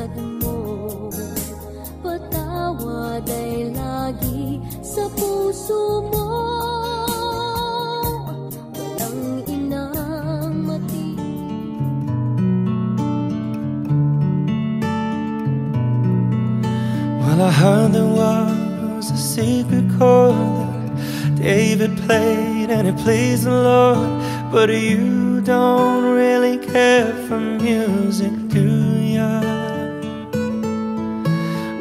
tulad mo. Patawad ay lagi sa puso mo. Walang inang mati. Well, I heard there was a secret chord that David played and it pleased the Lord. But you don't really care for music, do ya?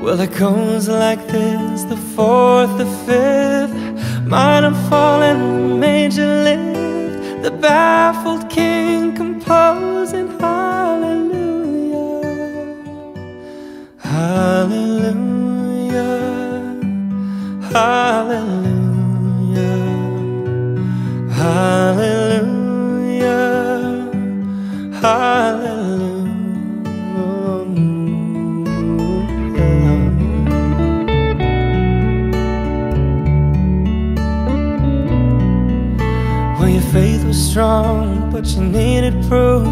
Well, it goes like this: the fourth, the fifth, minor fall and major lift, the baffled king composing hallelujah, hallelujah, hallelujah, hallelujah, hallelujah. Well, your faith was strong, but you needed proof.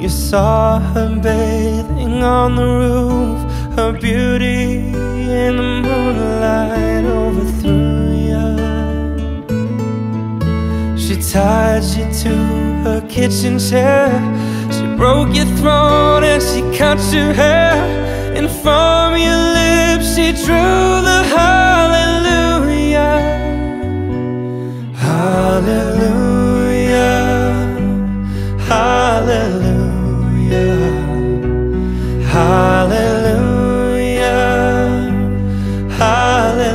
You saw her bathing on the roof. Her beauty in the moonlight overthrew you. She tied you to her kitchen chair. She broke your throat and she cut your hair. And from your lips she drew the hallelujah, hallelujah, hallelujah, hallelujah, hallelujah.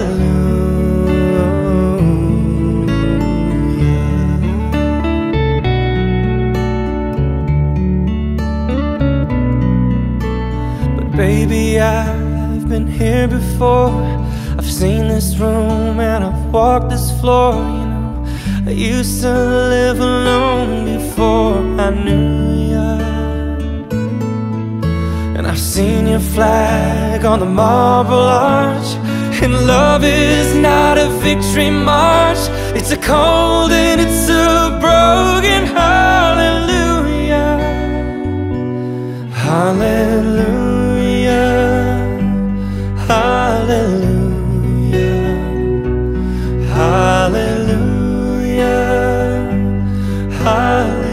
But baby, I've been here before. I've seen this room and I've walked this floor. You know, I used to live alone before I knew ya. And I've seen your flag on the Marble Arch. And love is not a victory march. It's a cold and it's a broken hallelujah, hallelujah, hallelujah, hallelujah, hallelujah.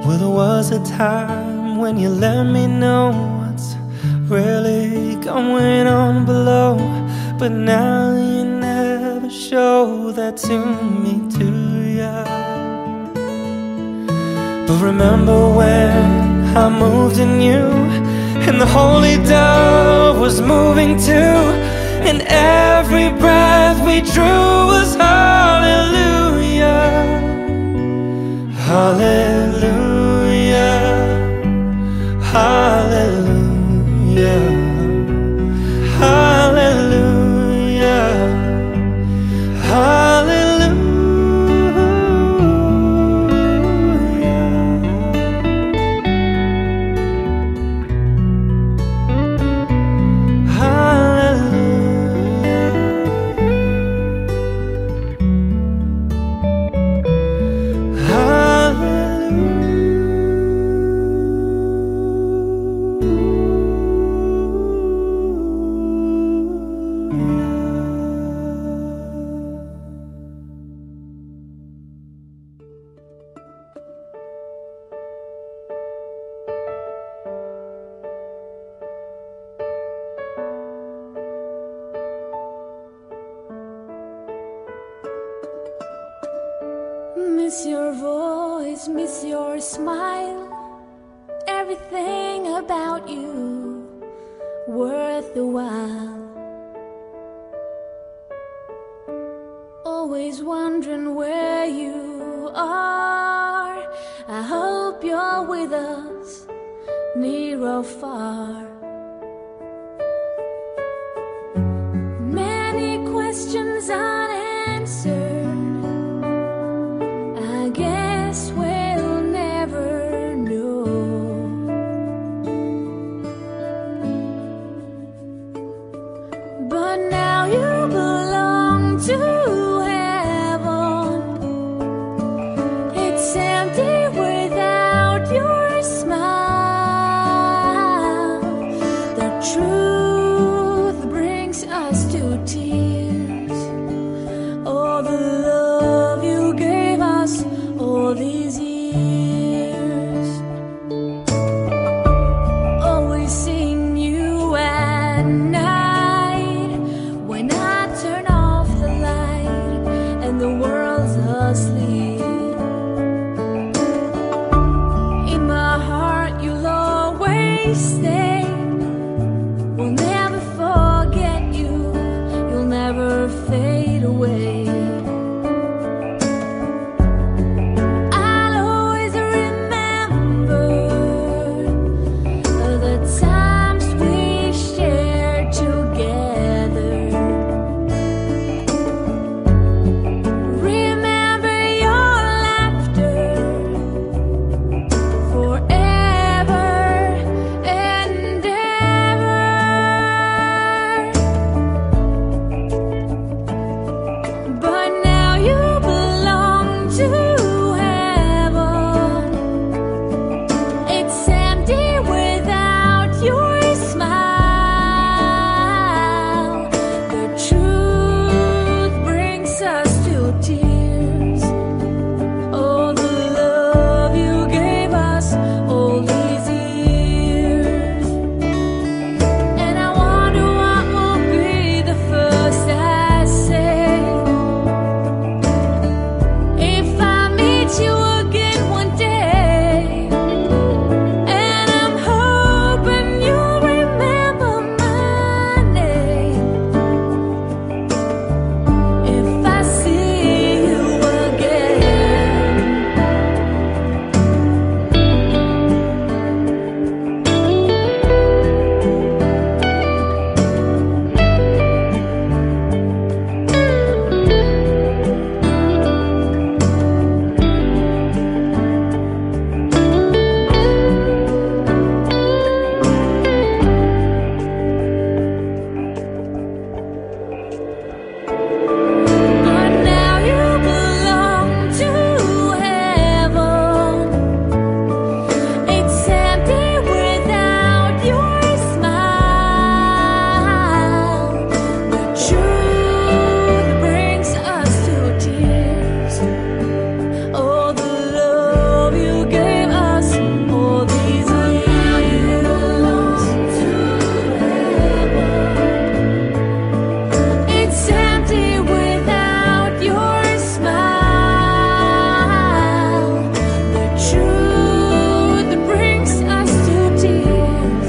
Well, there was a time when you let me know what's really going on below. But now you never show that to me, do ya? But remember when I moved in you, and the holy dove was moving too, and every breath we drew was hallelujah, hallelujah, hallelujah, hallelujah, hallelujah, Miss your voice, miss your smile, everything about you worth the while. Oh, always wondering where you are. I hope you're with us, near or far. Many questions unanswered, I guess we'll never know. But now you belong to heaven. It's empty without your smile. The truth brings us to tears. All the love you gave us all these years. Always seeing you at night, when I turn off the light and the world's asleep. In my heart you'll always stay. We'll never forget you, you'll never fade away. I'll always remember the times we shared together. Remember your laughter forever and ever. But now you belong to heaven. It's empty without your smile. The truth brings us to tears. All the love you gave us all these years. And I wonder what will be the first I say. If I meet you again one day, and I'm hoping you'll remember my name. If I see you again. But now you belong to heaven. It's empty without your smile. The truth brings us to tears. All the love you gave us all these years. It's empty without your smile. The truth brings us to tears.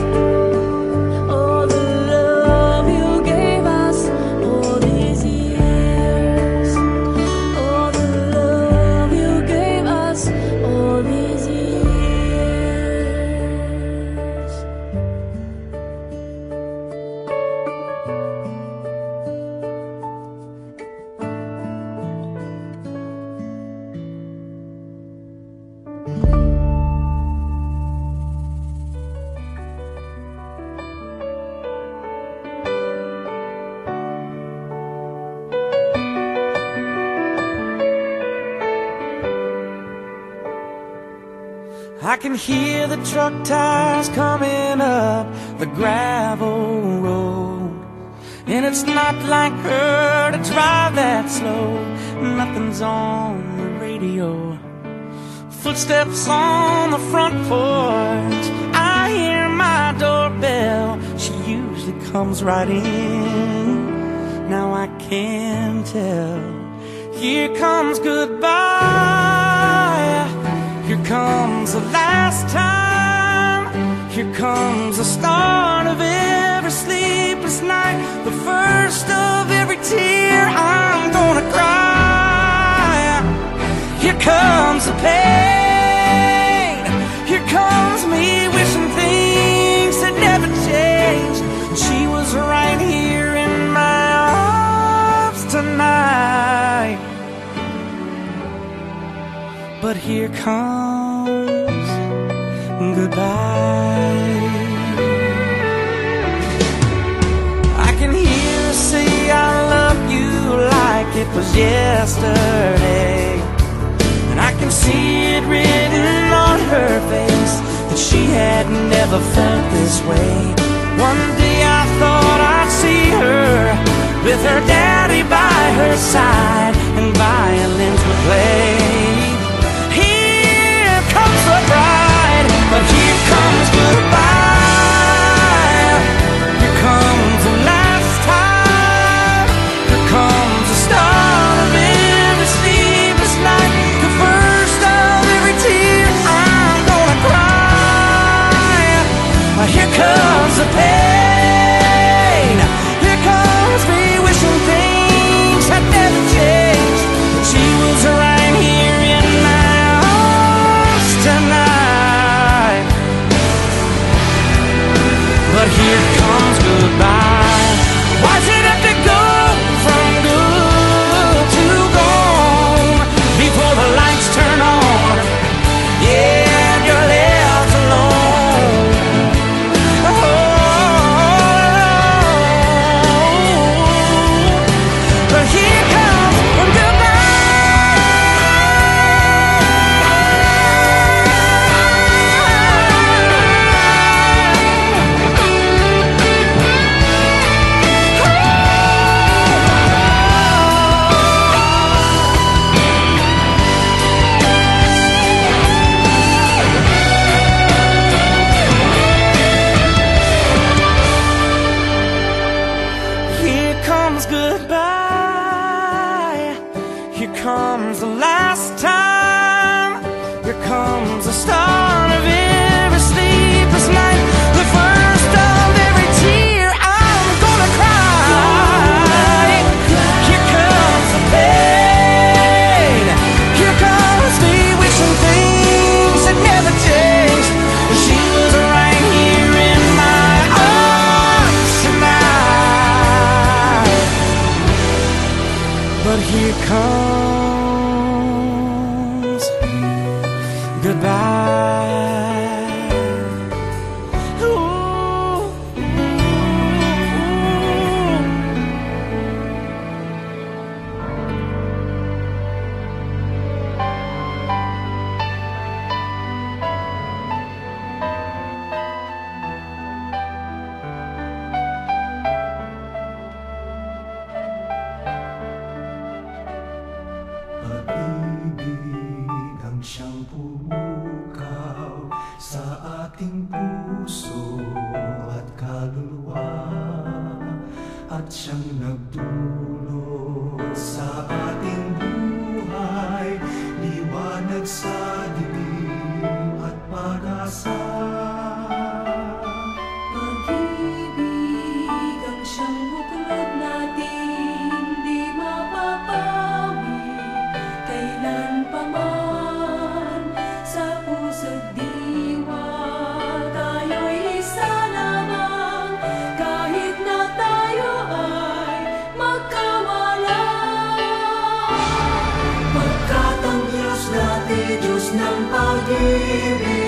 All the love you gave us all these years. All the love you gave us all these years. I can hear the truck tires coming up the gravel road. And it's not like her to drive that slow. Nothing's on the radio. Footsteps on the front porch. I hear my doorbell. She usually comes right in. Now I can tell. Here comes goodbye. Here comes the last time. Here comes the start of every sleepless night, the first of every tear I'm gonna cry. comes the pain. Here comes me wishing things had never changed. She was right here in my arms tonight. But here comes goodbye. I can hear her say I love you like it was yesterday, and I can see it written on her face that she had never felt this way. One day I thought I'd see her with her daddy by her side and violins would play. Here comes the bride, but here comes goodbye. Here comes the last time. Here comes the start of every sleepless night, the first of every tear I'm gonna cry. Here comes the pain. Here comes me wishing things had never changed. She was right here in my arms tonight. But here comes goodbye. Why's it have to go from good to gone before the lights turn on? Yeah, and you're left alone. Oh, but here comes goodbye. Here comes goodbye. Here comes the last time. Here comes the start of every sleepless night, the first of every tear I'm gonna cry. Here comes the pain. Here comes me wishing things had never changed. She was right here in my arms tonight. But here comes goodbye. Ooh. Pag-ibig ang siyang pumukaw sa ating puso at kaluluwa, at siyang nagdulot sa ating buhay, liwanag sa dilim at pag-asa. Pag-ibig ang siyang buklod natin, di mapapawi kailan pa man. Sa puso't diwa tayo'y isa lamang, kahit na tayo ay magkawala. Pagkat ang Diyos natin, Diyos ng pag-ibig.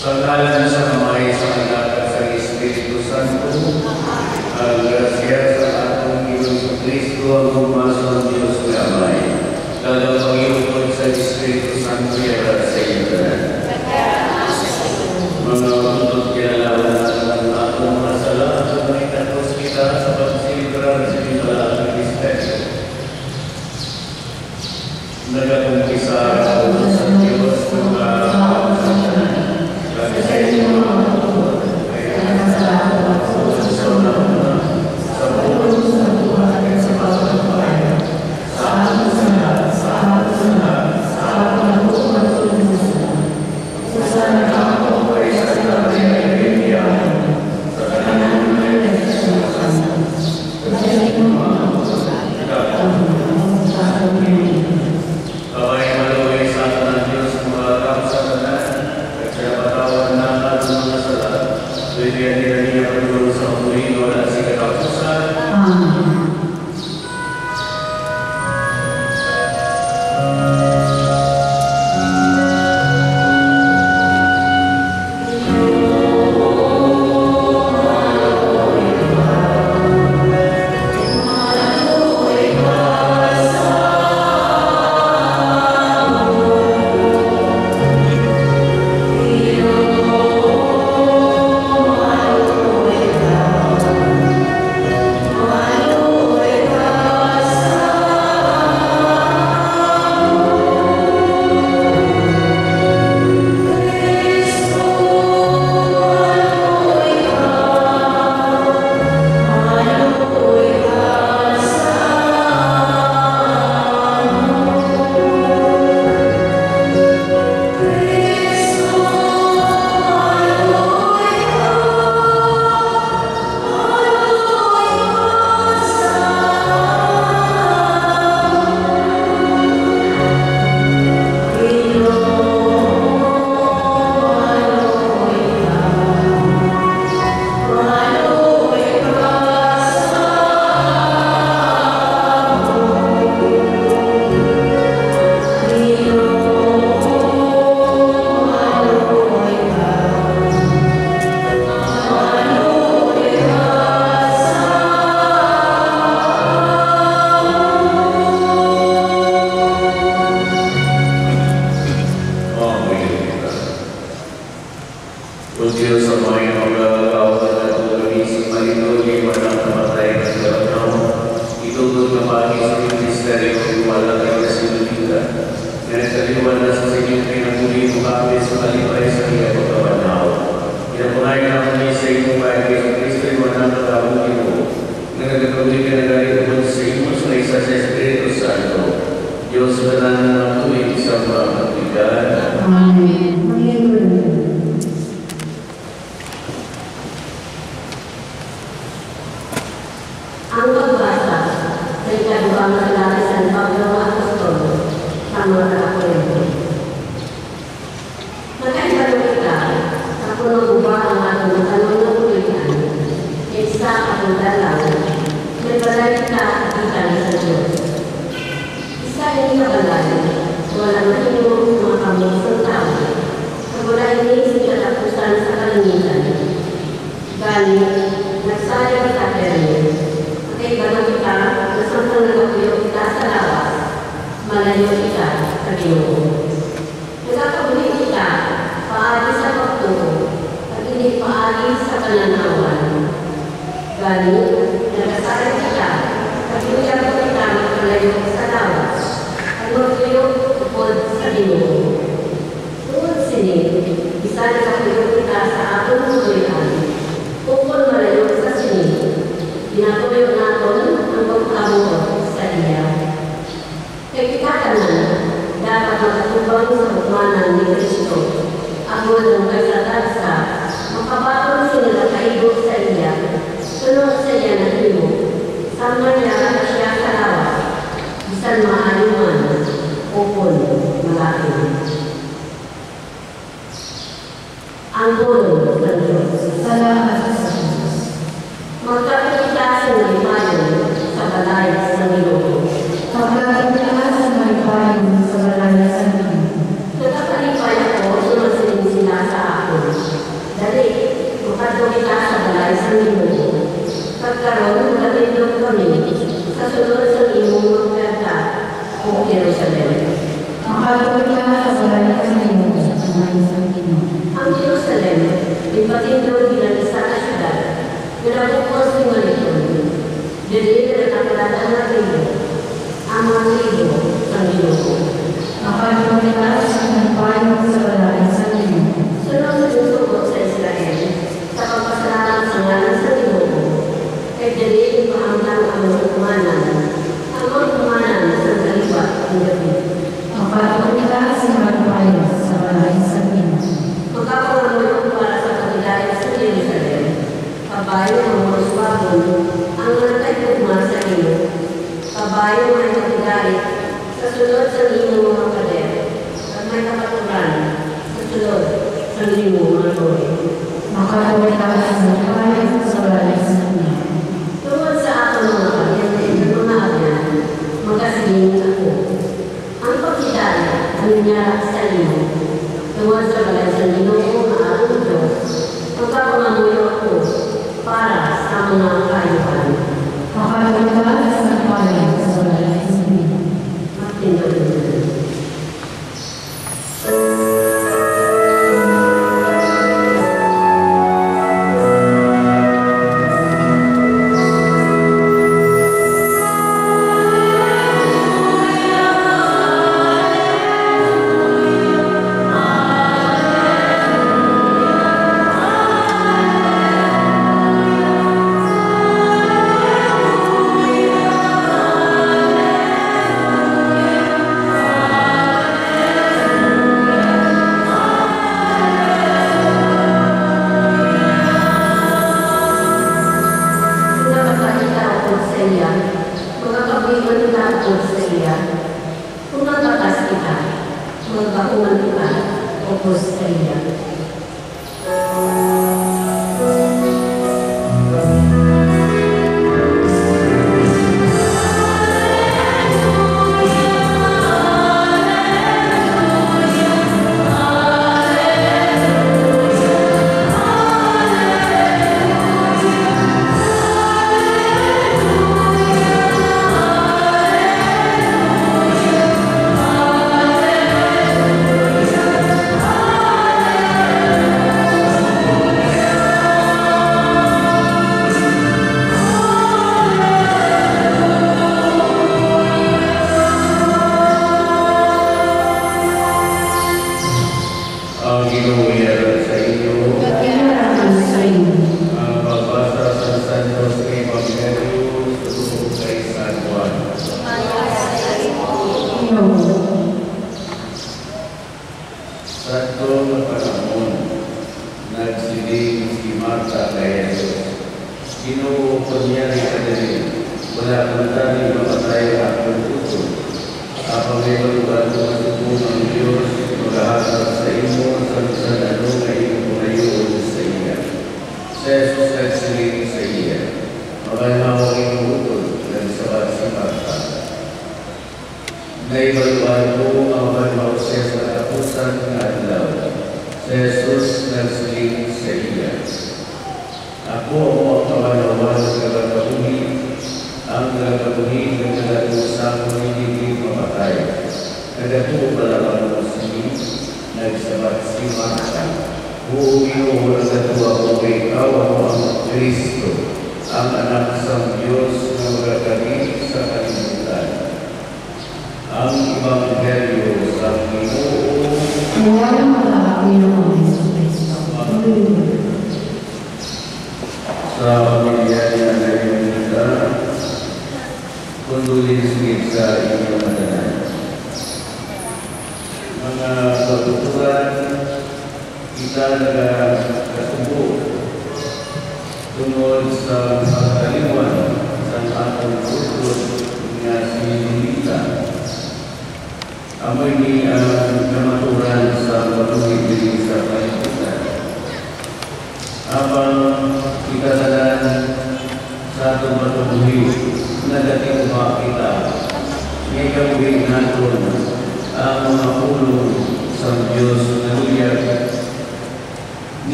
Sa ngalan sa Ama, sa Anak at sa Espiritu Santo. Santo. Ang grasya sa atong Ginoo Kristo ang pumasok ng Diyos na Amay. Lalo Panginoon sa Espiritu Santo yara sa inyo. Mga unod kinalawan natin ang atong masala at maitapos kita sa pagsilibrar sa pinalaan ng Espiritu. Nagakumpisa ako sa Diyos ng kaawang sa tanan. Kami sa inyo mga kapatid, kaya nasalamat ako sa una-una, sa buwan sa buwan at sa bawat bayan, sa ating sanat, sa ating sanat, sa ating buwan at lumusong. Sa sana ako ay sa dati ay bibigyan, sa kanan ay nagsusukan. Sa inyo mga kapatid, ikaw sa ating Abay maluwi sa atin ng Diyos ng mga kapsatanan at siya patawan na ating mga sala. Bibigyan nila niya pagulong sa umulino at si katapusan. Amen. Ang pagbasa sa ikaduhang salita sa Pablo Apostol sa mga Korinto. Magkaibalo kita sa punong uba ang atong tanong ng ulitan, isa atong dalang, may balay kita at ikan sa Diyos. Isa ay kabalay, walang mahinong mga kamusang tao, sa wala ini sa katapusan sa kalangitan. Ganit, nagsayang kita karin, kay balang kita, nasamtang nagapuyo kita sa lawas, malayo kita sa Ginoo. Nagkakabuli kita, paagi sa pagturo, at hindi paagi sa pananawan. Ganit, nagkasayang kita, at bigyan ko kita magpalayo sa lawas, at magpuyo upod sa Ginoo. Tungod sini, isa nagkapuyo kita sa atong mulihan, upod malayo sa sini. Pinatuloy natin ang pagkakamot sa iya. Kaya kita kanan, dapat makatubang sa bukmanan ni Kristo. Ako ng kasadasa, makabaton sila kaibot sa iya. Sunod sa iya na imo. Sama niya ka siya sa lawas. Bisan maaluman, upon malaki. Ang pulong ng Diyos. Salamat sa Diyos. Magkakita sa limayon sa balay sa Ginoo. Magkakita sa limayon sa balay sa Ginoo. Nagkapalipay ako sa masilin sila sa ako. Dali, makadto kita sa balay balay sa Ginoo. Pagkaroon natindog kami sa sunod sa imong magkata o Jerusalem. Makatuloy ka sa balay sa Ginoo sa Ginoo. Ang Jerusalem, ipatindog bilang isa na syudad, pinapukos ni Malikon. Dili na nakalatan na tribo, ang mga tribo ng Ginoo. Makatuloy ka sa pagpapayo sa balay sa Ginoo. Sunod sa susugot sa Israel, sa pagpasalamat sa ngalan sa Ginoo, kay dili ipahanggang ang magkumanan sa kaliwat ng gabi. Makatuloy ka sa pagpapayo sa balay sa Ginoo. Magkakaroon para sa katigayan sa Jerusalem, kabayo ng mga uswabon, ang nagtagpugma sa iyo, kabayo ng katigayan sa sunod sa limong mga pader, at may kapaturan sa sunod sa limong mga lori. Makatuloy ka sa pagpapayo sa balay sa Ginoo. Tungkol sa aking mga pagyantin ng mga agyan, magkasiling ako. Ang pagkidala, ang niya sa iyo, tungkol sa balay sa Ginoo na aking Diyos, magpapangamuyo ako para sa mga kayuhan. Makatuloy ka sa pagpapayo sa balay sa Ginoo. Matindog.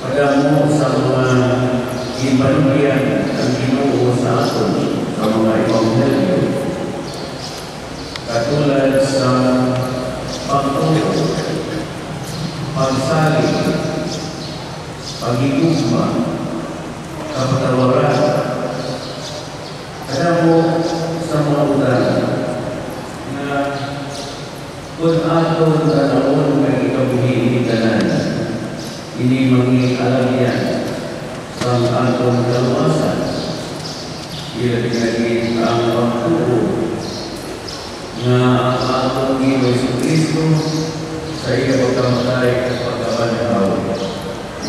Pagamo sa mga ibalugyan ang Ginoo sa aton sa mga ebanghelyo, katulad sa pagtulog, pagsalig, pagigugma, kapatawaran, kadamo sa mga utan na kung aton tanawon nga ikabuhi tanan, ini mangingalam yan sa aton kaluwasan. Ilagay ang pagtuo na ang aton Ginoo Jesucristo sa iya pagkamatay at pagkabanhaw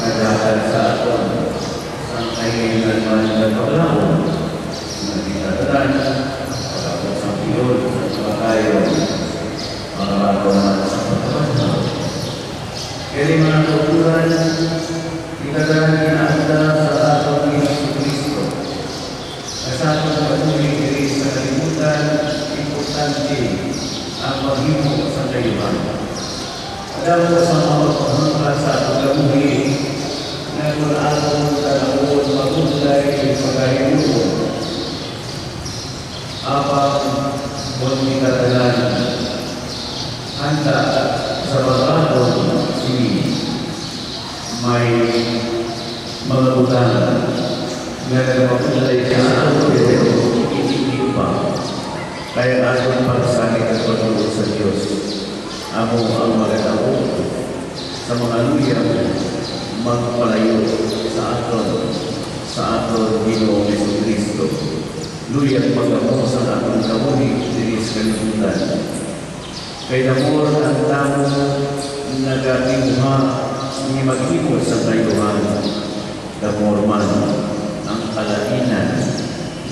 na dahil sa aton ang kahilingan man ng paglawon na tinataran pagkakot sa piyon at pagkayon mga aton man sa pagkabanhaw. Kaya mga kauturan, itataran kinaanda sa aton Ginoo Jesucristo. Sa aton patuloy diri sa kalibutan, importante ang paghimo sa kayuhan. Alam mo sa mga pagmamahal sa aton kabuhi na kung aton tanawon magulay pagkahimuon. Apang buwan itataran, handa sa pagkakon sini may mga utang na nagpapulay ka sa ato hindi pa kaya aton pagsakit at pagtulog sa Diyos amo ang magatawo sa mga luyang magpalayo sa aton Ginoo Jesucristo luyang magamo sa aton kabuhi diri sa kalibutan. Kay namor ang tamo nagatimuha ni maghimo sa kayuhan, damor man ang kalainan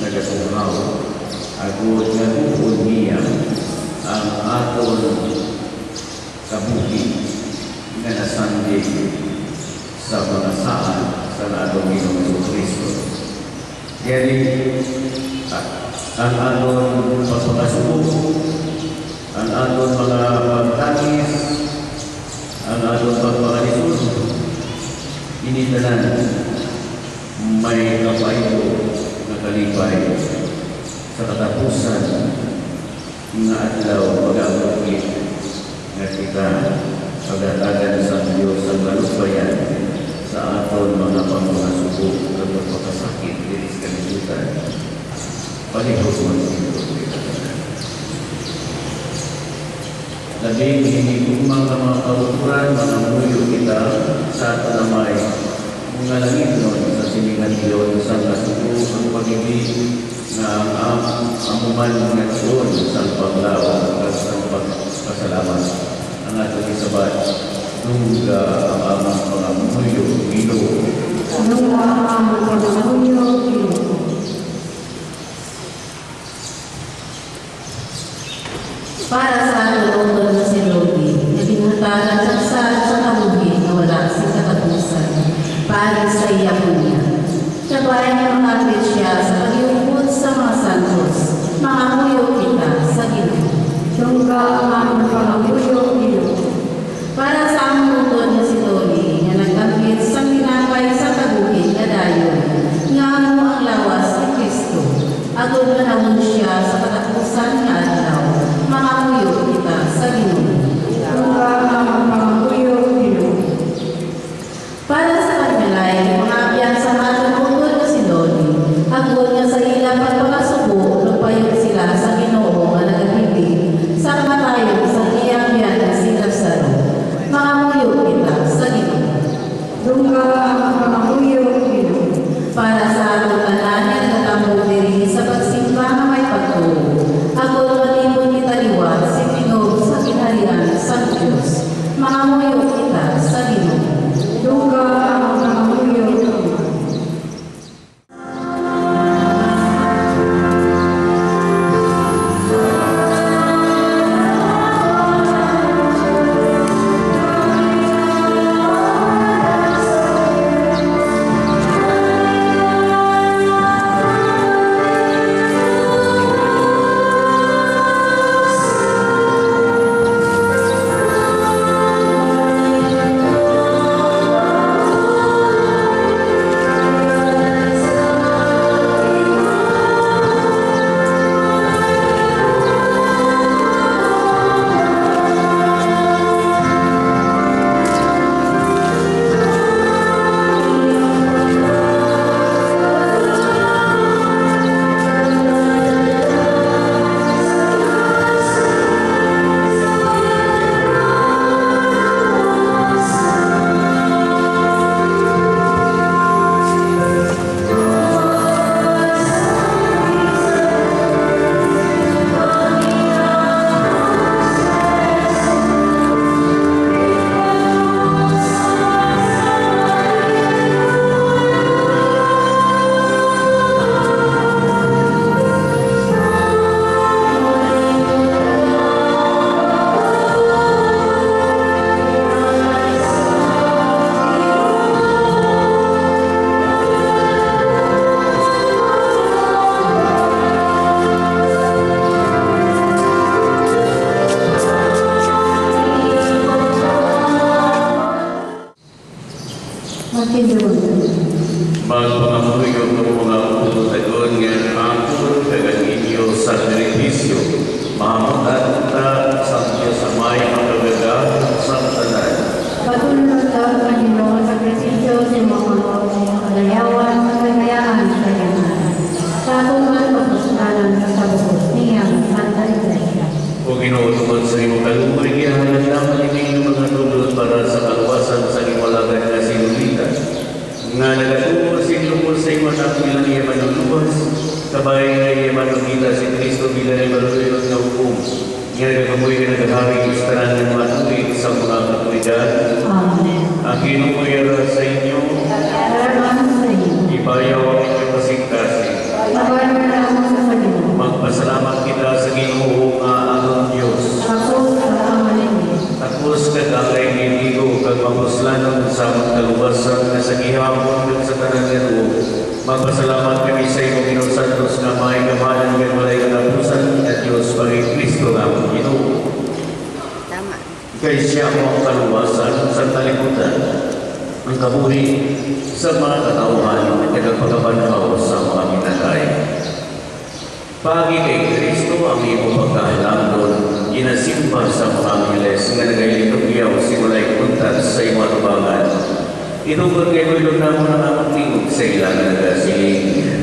nagasuhaw, agud nga buod niya ang aton kabuhi nga nasandig sa mga saan sa atong Ginoo Jesucristo. Kaya ang aton pagpapasubok, ang aton mga pagtangis, ang aton pagpapalisod, initanan may kapayo na kalipay sa katapusan nga adlaw pag-abot nga kita pagdatagan sa Diyos ang balukbayan sa aton mga pagpapasubok at pagpapasakit diri sa kalibutan. Palihos man labing hinigumang na mga kauturan, manamuyo kita sa ato namay mga langit nun sa siningan ilon sa kasuko ang pag-ibig na ang amuman nga doon sa paglaw at sa pagpasalamat ang ato isabat nungga ang amang pangamuyo Ginoo. Nungga ang amang pangamuyo Ginoo. Para sa ating na si Lodi, na binatagan sa kabuhi na wala si katapusan, para sa iya po niya. Sabayan ng mga siya sa pag-iupod sa mga santos, mga muyo kita sa Ginoo. Nungga ang aming pangamuyo Ginoo. Para sa among utod na si Lodi, na nagkakit sa pinapay sa kabuhi na dayon, nga mo ang lawas ni Kristo, agad manawon siya sa katapusan na adlaw. Mga muyo kita sa Ginoo. Nungga ang pangamuyo Ginoo. Para sa kanilay, mga abyan sa atong utod na si Lodi, agad niya sa ilang pagpapasubo, lupayon sila sa Ginoo nga nagahibig, sa kamatayon sa iyang biyan na si Lazaro. Mga muyo kita sa Ginoo. Nungga ang pangamuyo Ginoo. Para sa atong tanan na nagtambo diri sa pagsimba na may pagtuo, agad manipon kita liwat si Ginoo sa kinaharian sa Diyos. Mga muyo kita sa Ginoo. Nungga ang pangamuyo Ginoo. Para Magpangamuyo ng mga ututagon ngayon hapon kagang inyo sa benepisyo. Mahamutan ta sa Diyos sa may makagagang sa tanan. Patuloy ka, Panginoon, sa sakripisyo sa mga kalayawan, kagayaan sa kanyang. Sa atungan pagkasunalan sa buhos niyang Santa Iglesia. O Ginoo, tungkol sa iyong kalumurigihan, naglaman inyong mga tulog para sa kaluwasan sa iwalagan na sinulitan. Nga nagatubo sinlupol sa iyong anak bilang iya manuluwas, sabay na iya manugita si Kristo bilang iya malulunod na hukum. Nga nagkamuhi ka nagkakawing istaran ng matuwid sa mga katulidan. Amen. Ang kinumuyara sa inyo, ibayaw ang inyong pasigkasi. Magpasalamat kita sa Ginoo nga ang Diyos. Tapos kadalay niligo kag mapuslanon sa magkaluwasan na sa gihapon ug sa tanan ngadto. Magpasalamat kami sa imo Ginoo Santos nga may kamalan ug walay katapusan at Dios pag Kristo nga among Ginoo. Tama. Kay siya mo ang kaluwasan sa kalibutan. Ang kaburi sa mga katauhan at nagpagabanhaw sa mga minatay. Pagi kay Kristo ang iyong pagkahalangdon, inasimba sa mga angeles nga nagayitugyaw simulay kuntat sa iyong atubangan. Inugod kay Lord na mo ng amang tingog sa ilang nagasiling.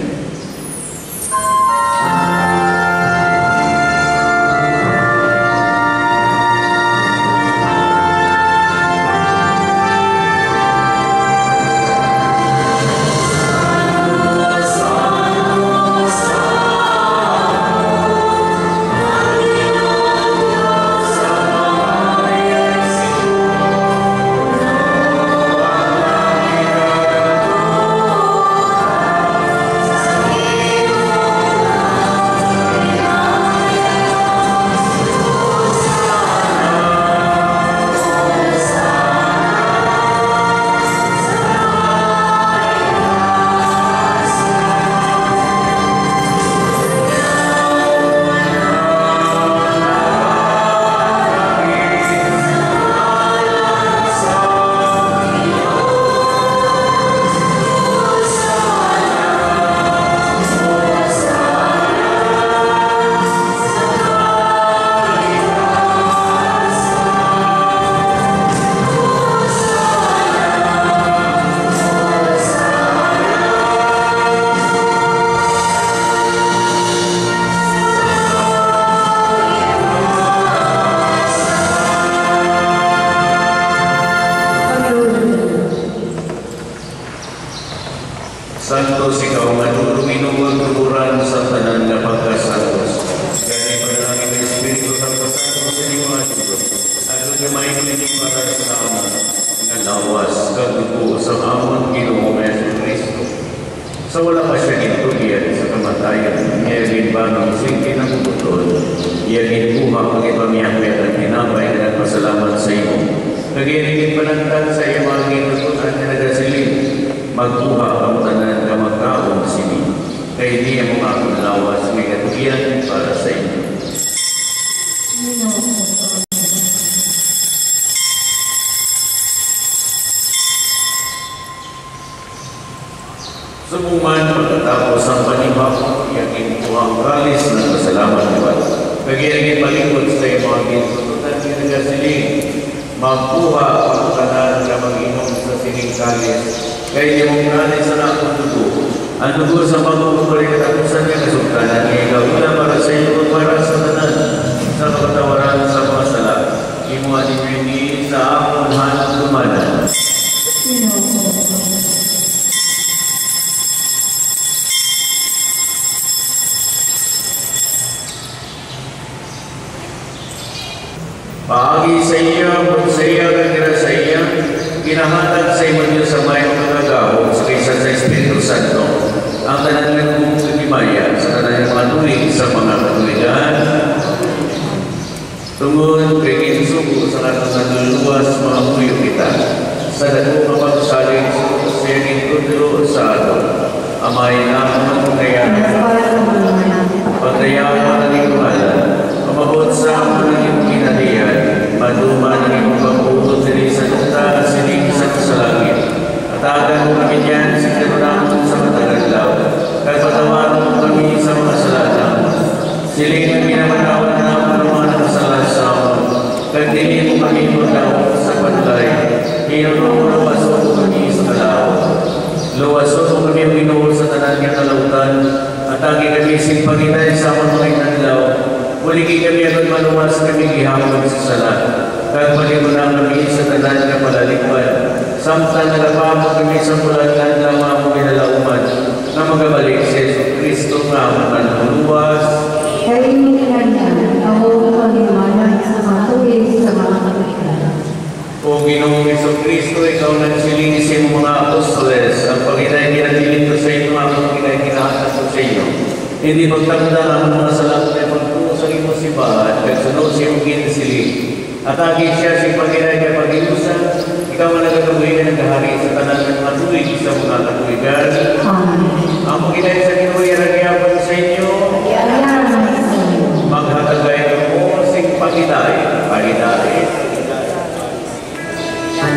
Santos, ikaw nga lumino ang tuburan sa tanan na pagkasantos. Gani panalangin ng Espiritu Santo Santos sa iyong mga tulog. At lumay ninig para sa amin nga nawas kagubo sa amon Ginoo Hesus Kristo. Sa wala pa siya gintugyan sa kamatayan, niya ginbanong singkin ang butol. Niya ginbuha ang ipamiyakmet at tinapay na nagpasalamat sa iyo. Nagiging panagtan sa iyo mga gintutunan na nagasiling. Magbuha ang tanan na magkaon sini. Kaya di ang mga kulawas may katugian para sa inyo. Sumuman pagkatapos ang panibak, yakin po ang kalis ng pasalamat naman. Kagirigin palingkod sa iyo mga gintutunan na nagasiling. Magbuha ang tanan na mag-inom sa sining kalis. Kaya yung mga sa nakong dugo, ang dugo sa pagkukulit at katapusan niya kasultanan niya ikaw ina para sa iyo at para sa tanan sa kapatawaran sa mga sala. Imo adipini sa akong hanap lumanan. Paagi sa iya, kung sa iya, kagira sa iya, ginahatag sa iyo niyo sa may magagawog sa kaysa sa Espiritu Santo ang tanan ng kagimaya sa tanan ng mga tuwing sa mga katuligan. Tungod kay kinsugo sa katang naluluwas mga puyo kita sa dako kapagsaling sa iyong tuturo sa ato. Amay naman kaya pagdayawan ng ikumalan, pamabot sa mga iyong kinalihan, maduman ng iyong pagputot sa isa sa sining sa langit. At luwason kami sa kalaw. Luwason mo kami ang binuhol sa tanan nga kalautan, at agi kami sin Panginoon sa amon mga inadlaw. Uligi kami aron maluwas kami gihapon sa sala. Kag palimunan kami sa tanan nga palalikpan. Samtang nagapamo kami sa bulan nga adlaw mo kinalauman, na magabalik si Jesucristo nga manluwas. Kayo ni Kanya, ako ang paliwanag sa mga tuwid sa mga kapitan. O Ginoong Jesucristo, ikaw nagsiling sa mga apostoles, ang Panginoon ginagilid ko sa inyo, ang Panginoon kinahatas ko sa inyo. Hindi magtagda ang mga salamat ay pagtuo sa imo simbahan, at sunod sa iyong ginasiling. At agit siya si Panginoon kay pag-iusan, ikaw ang nagatuloy na naghahari sa tanan ng matuwid sa mga katuwigan. Amen. Ang Panginoon sa Ginoo yaragyapan sa inyo, maghatagay ka po sa pagitay, pagitay. Sa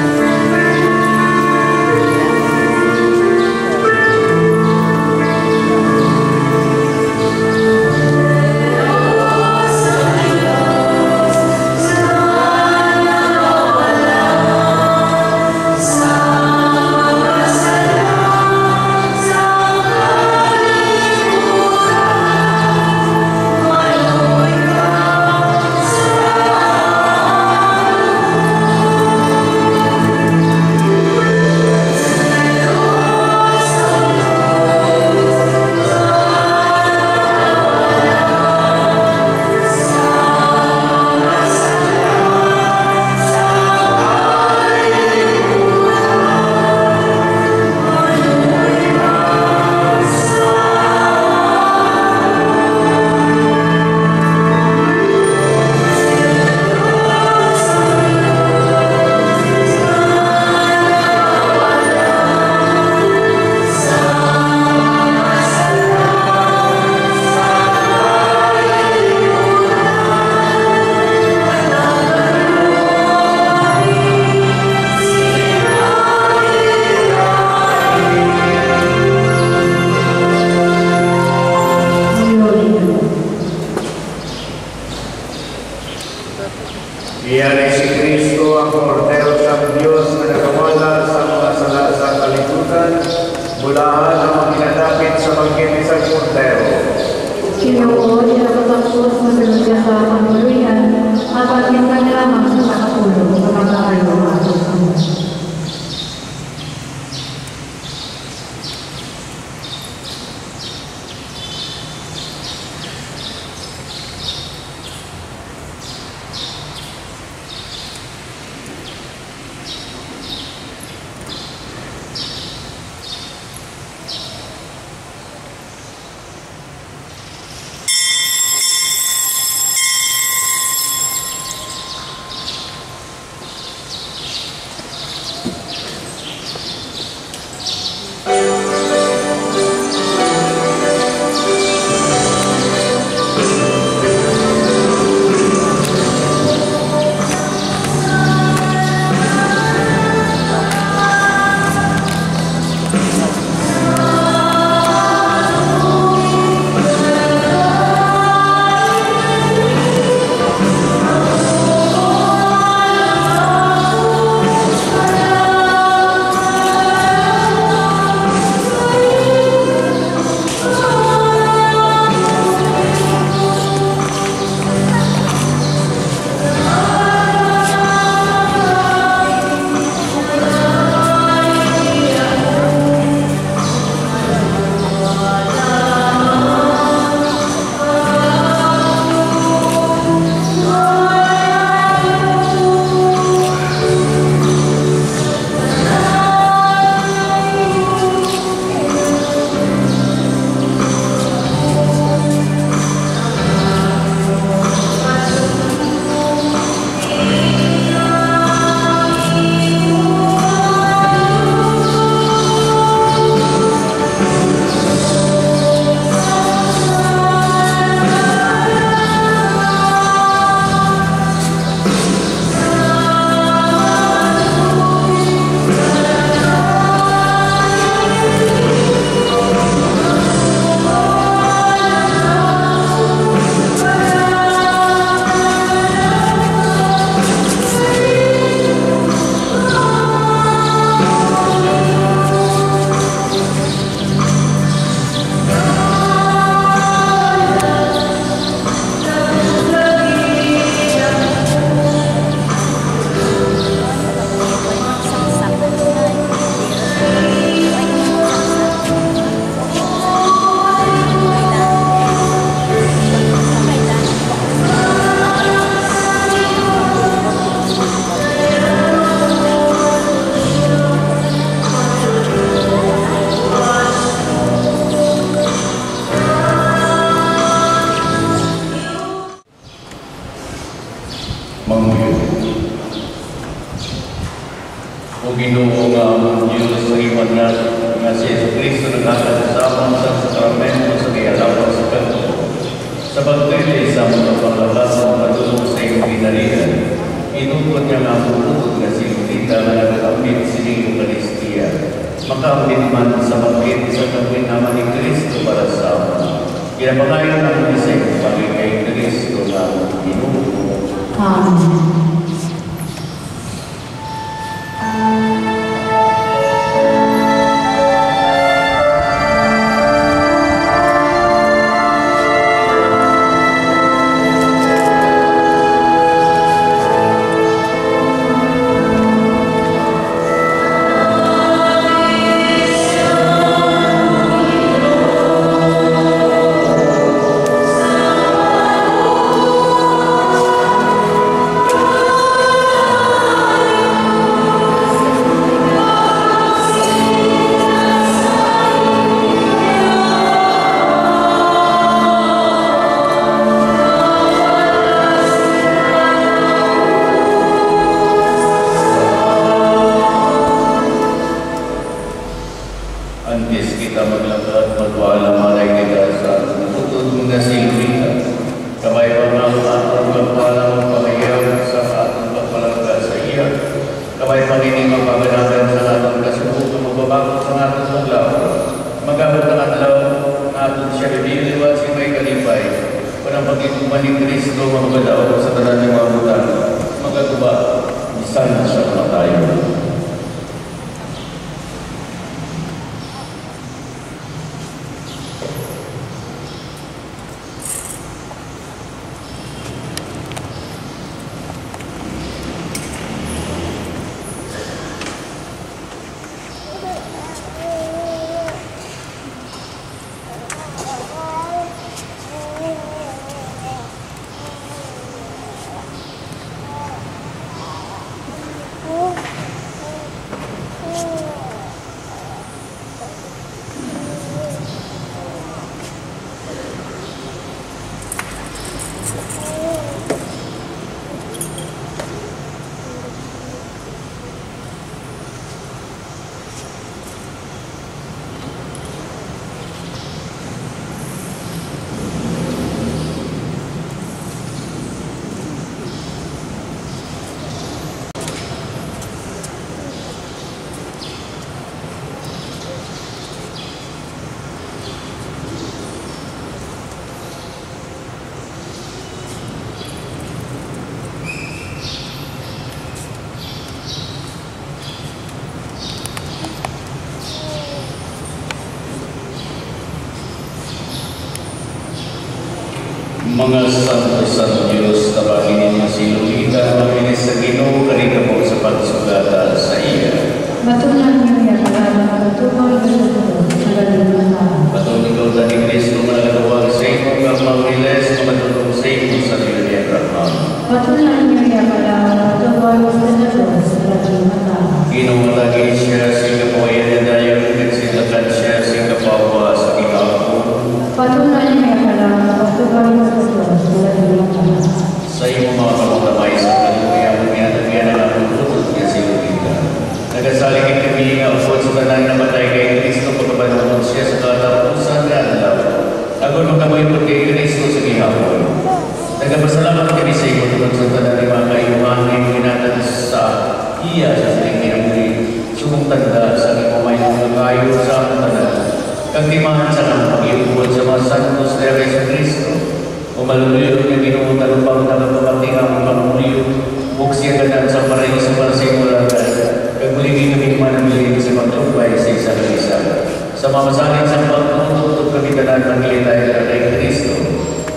Ginoo nga ang Diyos sa iwan na nga si Jesucristo nagkakasama sa sakramento sa kayalawan sa kanto. Sa pagpili sa mga panglabas ng patulong sa iyong pinarihan, inukot niya nga ang bukod nga si Lutita na nagkakapit sa iyong Eucharistia. Makapit man sa pagpili sa kapit naman ni Kristo para sa amin. Ginapakain namin sa iyong pagpili kay Kristo na Ginoo. Amen. Mga santo sa Diyos, tabangin ninyo si Lutita, makinis sa Ginoo, karika mo sa pagsugata sa iya. Matunan niyo niya para matutupang ito sa galing Patuloy ko sa Kristo managawag sa iyo, ang manghiles, matutong sa iyo sa iyo ni Abraham. Matunan niyo niya para matutupang sa galing Ginoo lagi siya, sing kapoyan na dayon, nagsilakan siya, sing kapawa sa ikaw. Patunan niyo para matutupang sa iyo mga kamukamay sa kalukuyan niya at yan ang pagtutut niya si Lutita. Nagasaligin kami nga upod sa tanan na matay kay Kristo pagkabanukod siya sa katapusan na adlaw. Agon magkamaypod kay Kristo sa gihapon. Nagapasalamat kami sa iyo tungkol sa tanan ni mga kainuhan na iminatan sa iya sa siling kinamuli. Sumong tanda sa imamay ng kayo sa tanan. Kagtimahan sa nang pag-iubod sa mga santos na Yesu Kristo. Umaluliyo niya Ginoo talupang nagpapating ang panguliyo. Buksya ganang sa paraiso para sa imulagan. Kagulingin kami manamilin sa magtupay sa isang isa. Sa mamasalin sa pagtututot kami tanan ng ilitay kay Kristo.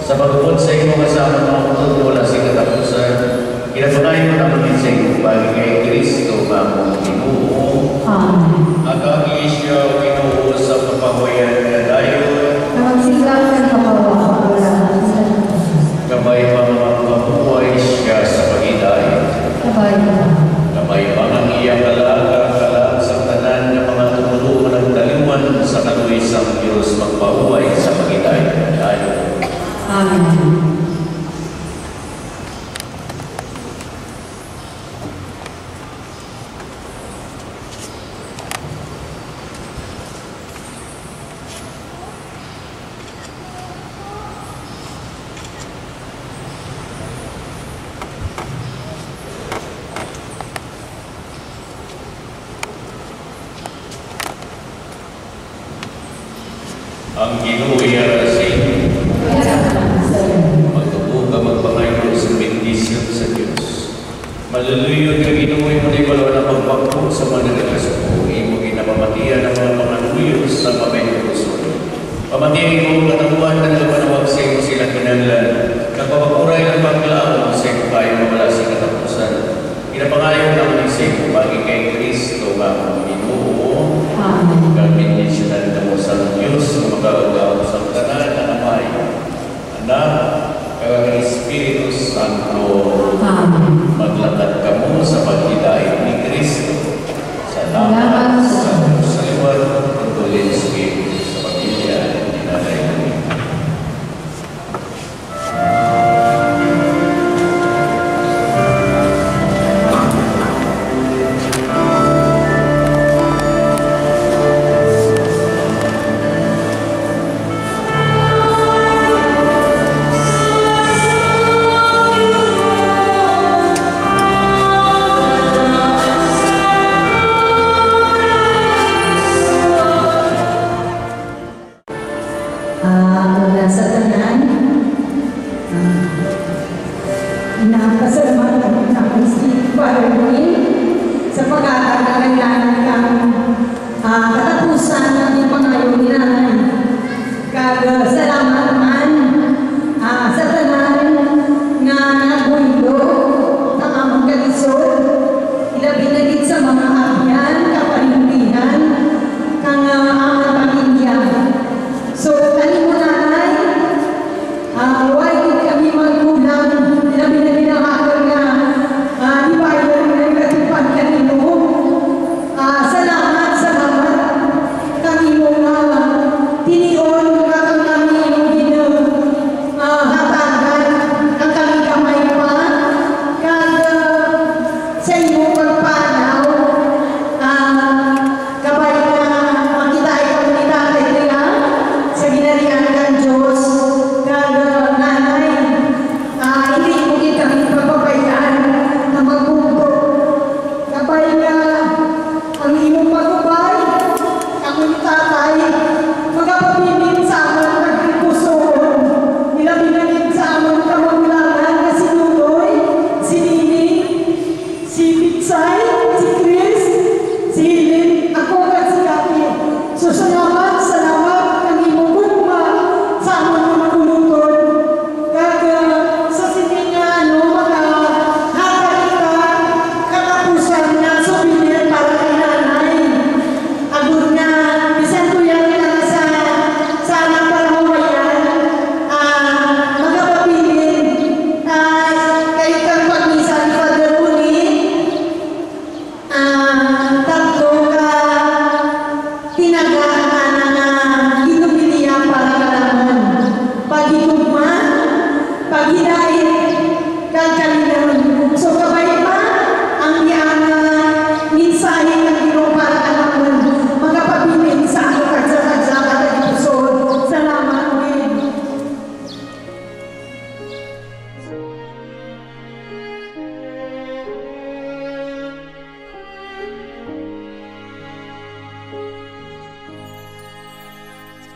Sa pagpupod sa imo kasama mga pagtututot wala sa katapusan. Kinapanayin mo naman sa imo bagi kay Kristo ang Ginoo. Amen. Agagi siya Ginoo sa papahoyan na dayon. Nagsigaw ng kapawa Kamay mga mabuhay siya sa pag-hidayat. Kamay mga iyang kalaga sa tanan ng mga tumulungan ng taliwan sa kaluwisang Diyos magpabuhay sa pag-hidayat. Amen. Ang Ginoo'y sa inyo. Magtubo ka magpangayos sa bendisyon sa Diyos. Maluluyon ka Ginoo'y muli wala na pagpangko sa mga nagkakasuko. Imo ginapamatian ang mga pangaluyos sa mabendisyon. Pamatiyan mo ang katawan ng lamanawag sa imo silang kinanglan. Nagpapapuray ng paglaon sa imo kayo mawala sa katapusan. Pinapangayon naman sa imo pagi kay Kristo ang Ginoo. Kabindisyonan ka mo sa Diyos na magkagawa sa tanan na amay. Anak, kag Espiritu Santo. Maglakad ka mo sa paghidait ni Kristo. Salamat sa Diyos sa liwan. Pagtuloy sa pamilya ni Nanay Luis. Mula sa tanan, napasalamat ang isip para rin sa pagkakailangan kang katapusan ng ipangayon ni Nanay. Salamat naman sa tanan nga nagundo ng among kalisod, ilabinagit sa mga akyan, kapalimpihan, kang amang pamilya. So, tani mo Nanay, why kami magkulang, pinabinabinahakal nga, di ba yung nagkatipad kanino? Salamat sa mga kami mo nga, tinion nga kami yung hatagan, ang kami kamay pa, kag sa imo pagpanaw, kabay na makita ay komunidad nila, sa ginarihan ng Diyos, kag Nanay, hindi mo kita pagpabayaan na magbuto. Kapag ang imong pagubay, ang mong tatay, magpapabilin sa amon nagpusoon. Nilabinagin sa amon kamanglangan na si Nunoy, si Nini, si Pitsay, si Chris, si Helen, ako at si Kati. So, salamat ang imong gugma sa amon mga kulungon. Kag sa sininga, makahakalita, katapusan na souvenir para kay Nanay. Agud nga, bisan tuyan na sa anang palawayan, magapabilin, kay kang pagmisa ni Father Uli, tatlo ka tinagaan na ginumiliya para kalaman. Pagitugma, paghidait, kagkalinan. So kabay pa, ang iyang minsahe ng Ginoo para kalaman. Magapabilin sa ako kagsa-kagsa at episode. Salamat din.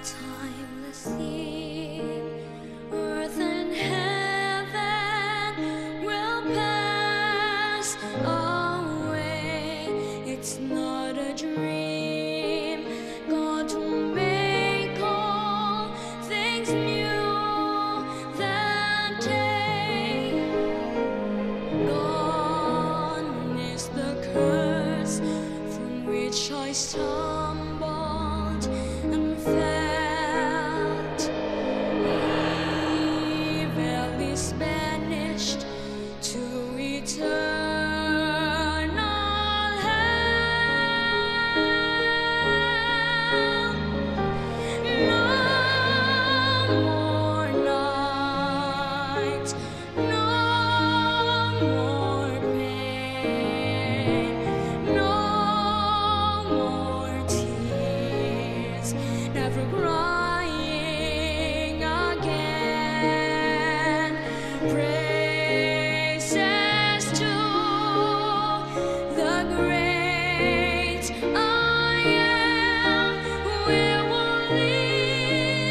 Timeless theme, earth and heaven will pass away. It's not a dream. God will make all things new that day. Gone is the curse from which I stumbled and felt. Evil is banished to eternal hell. No more night, no more pain, no more tears, never crying again. Praises to the great I am. We will live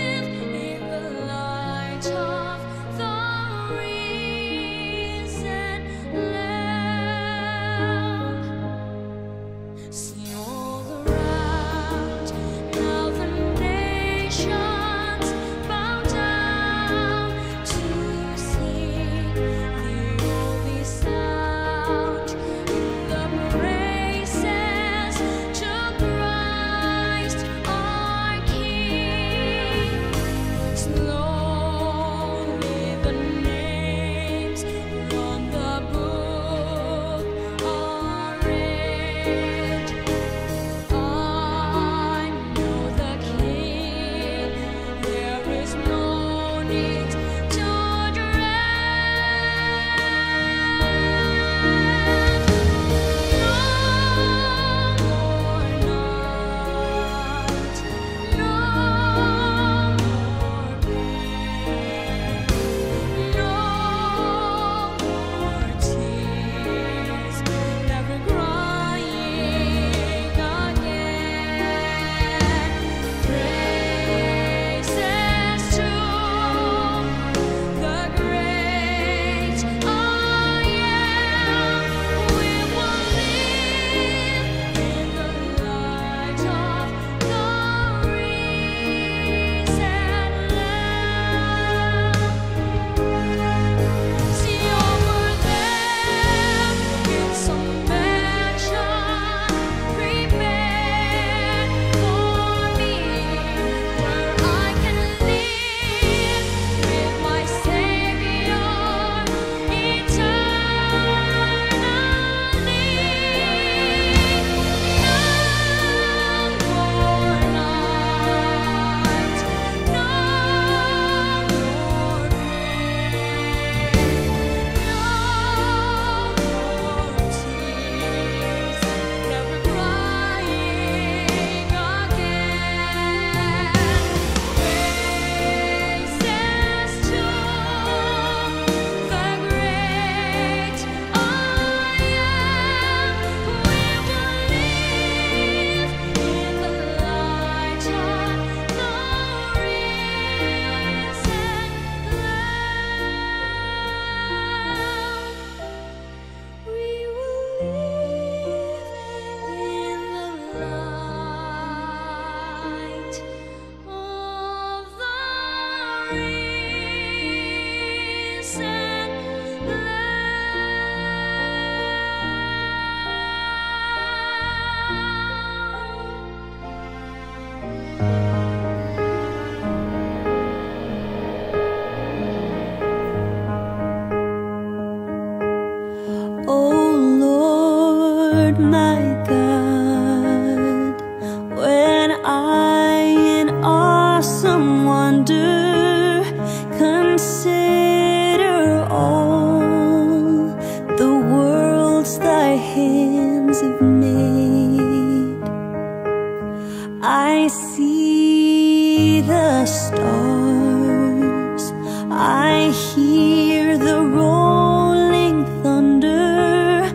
I see the stars, I hear the rolling thunder,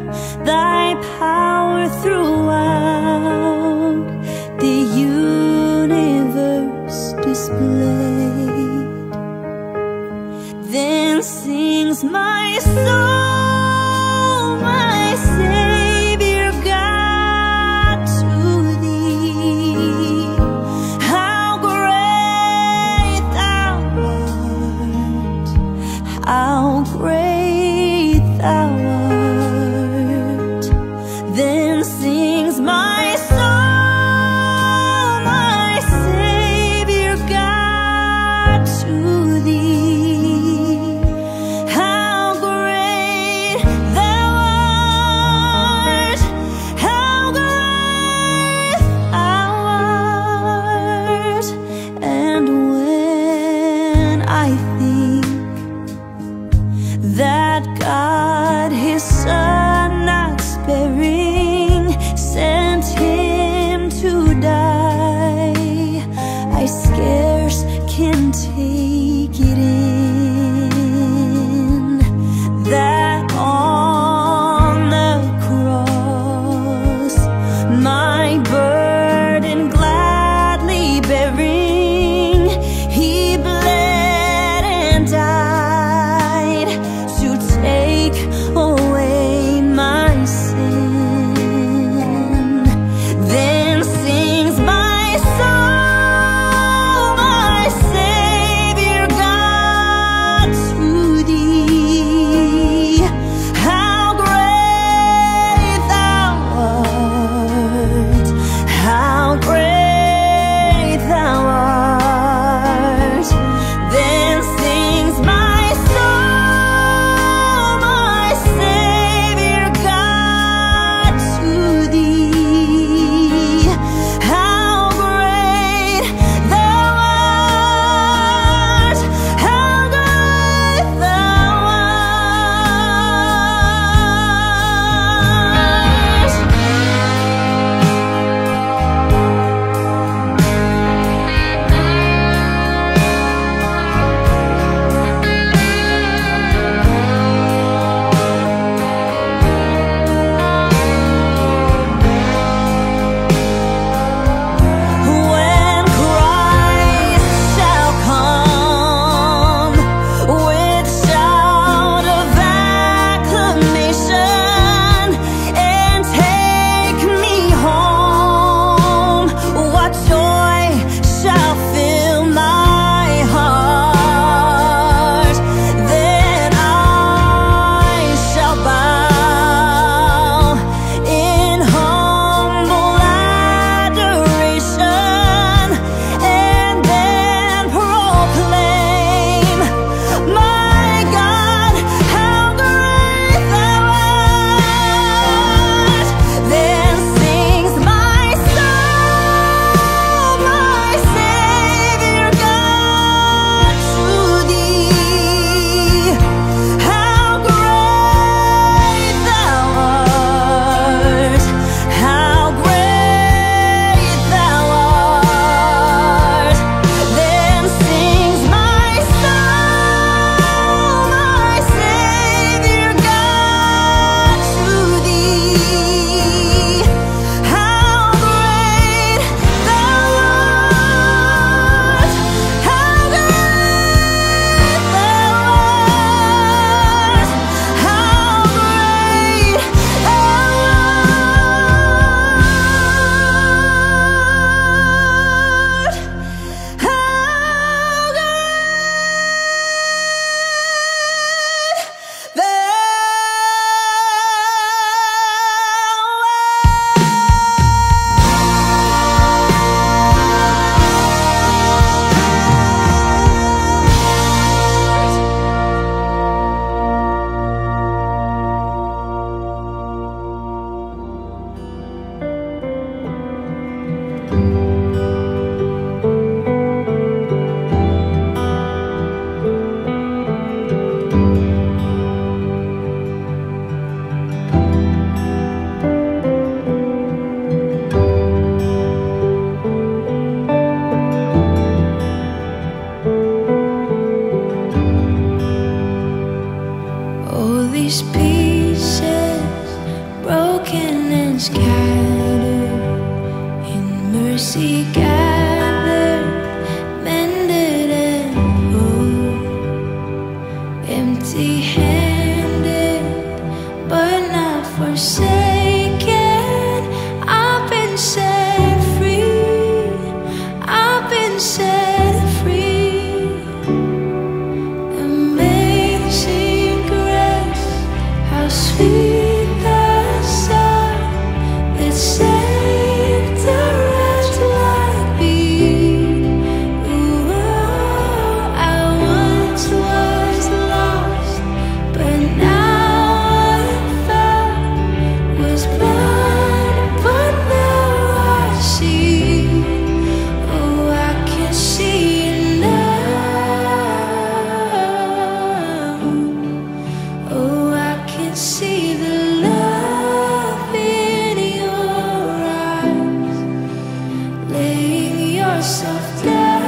thy power throughout the universe displayed. Then sings my soul, my Savior God, to thee. How great thou art, how great thou art. Then sings my soul, my Savior God, to thee. How great thou art, how great thou art. And when I think that God his Son not sparing sent him to die, I scarce can take it in, that on the cross my burden gladly bearing, he bled and died to take away my sin. Then sings my soul, my Savior God, to thee. How great thou art, how great thou art. Then sings my soul, my Savior God, to thee. How great thou art, how great thou When Christ shall come with shout of acclamation and take me home, what joy shall fill my heart. Then I shall bow in humble adoration and then proclaim, my God, how great thou art. Then sings my soul, my Savior God, to thee. How great thou art, how great thou art. Then sings my soul, my Savior God, to thee. How great thou art, how great thou art, how great thou art, how great mercy gathered, mended and whole, empty-handed but not forsaken. I've been set free, I've been set free. Amazing grace, how sweet the sound that saved a wretch like me. Ooh, I once was lost, but now I'm found. Was blind, but now I see. Oh, I can see now. Oh, I can see the love in your eyes, laying yourself down,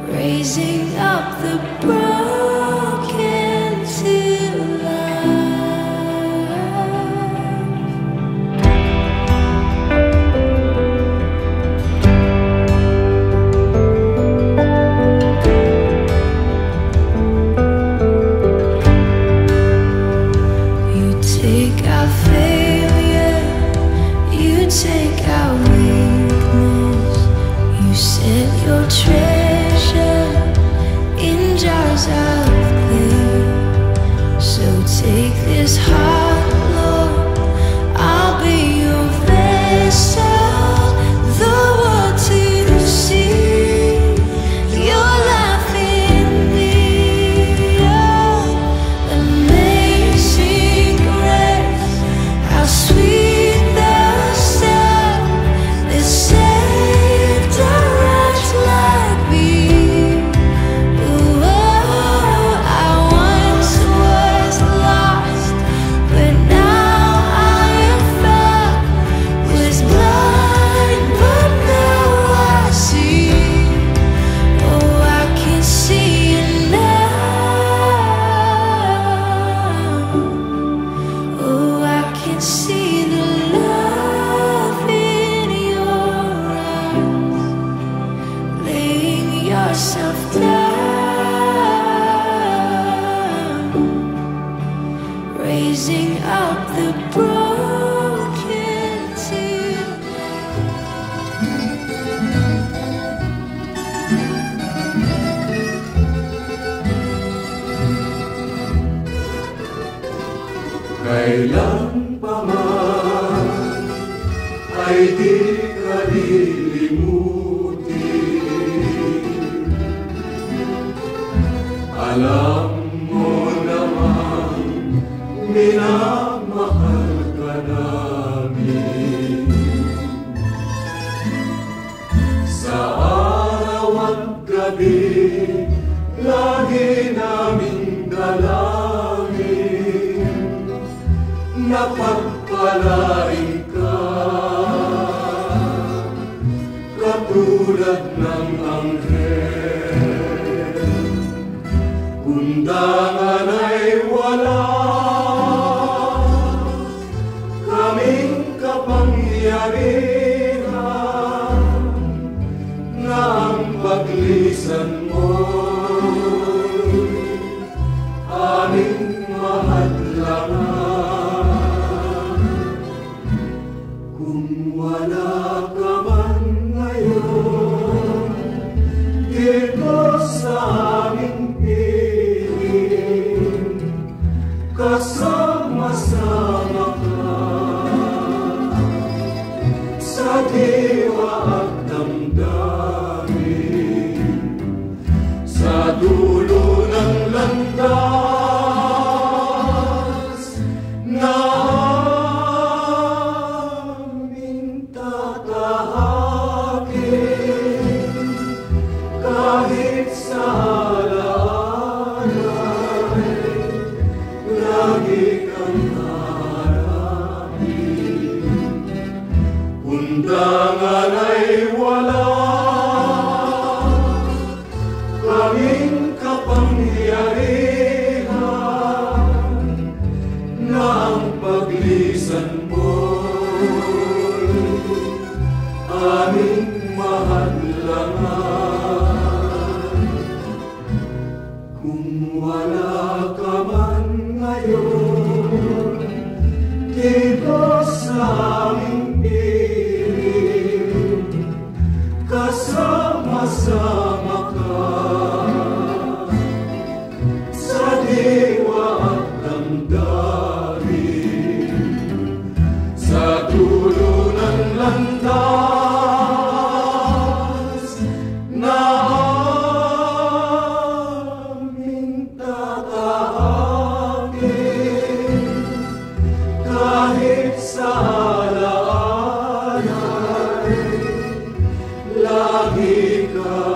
raising up the broken to life. You take our failure, you take our weakness, you set your treasure in jars of clay. So take this heart, Lord, I'll be your vessel, the world to see your life in me. Oh, amazing grace, how sweet the sound that saved a wretch like me. Ooh, I once was lost, but now I am found. Was blind, but now I see. Oh, I can see now. Oh, I can see the love in your eyes, laying yourself down, raising up the broken to Kailan pa man ay di ka lilimutin. Alam mo naman, minamahal ka namin. Sa araw at gabi, lagi naming dalangin na pagpalain ka, katulad ng anghel. Undangan ay wala, kaming kapangyarihan, na ang paglisan mo'y aming mahadlangan. Kung wala ka man ngayon dito sa aming piling, kasama-sama ka sa diwa at damdamin, sa dulo ng landas na aming tatahakin. Kahit sa alaalay, lagi kang harapin. Undangan ay wala, kaming kapangyarihan, na ang paglisan mo aming piling, kasama-sama ka sa diwa at damdamin, sa dulo ng landas na aming tatahakin. Kahit sa alaalay, lagi ka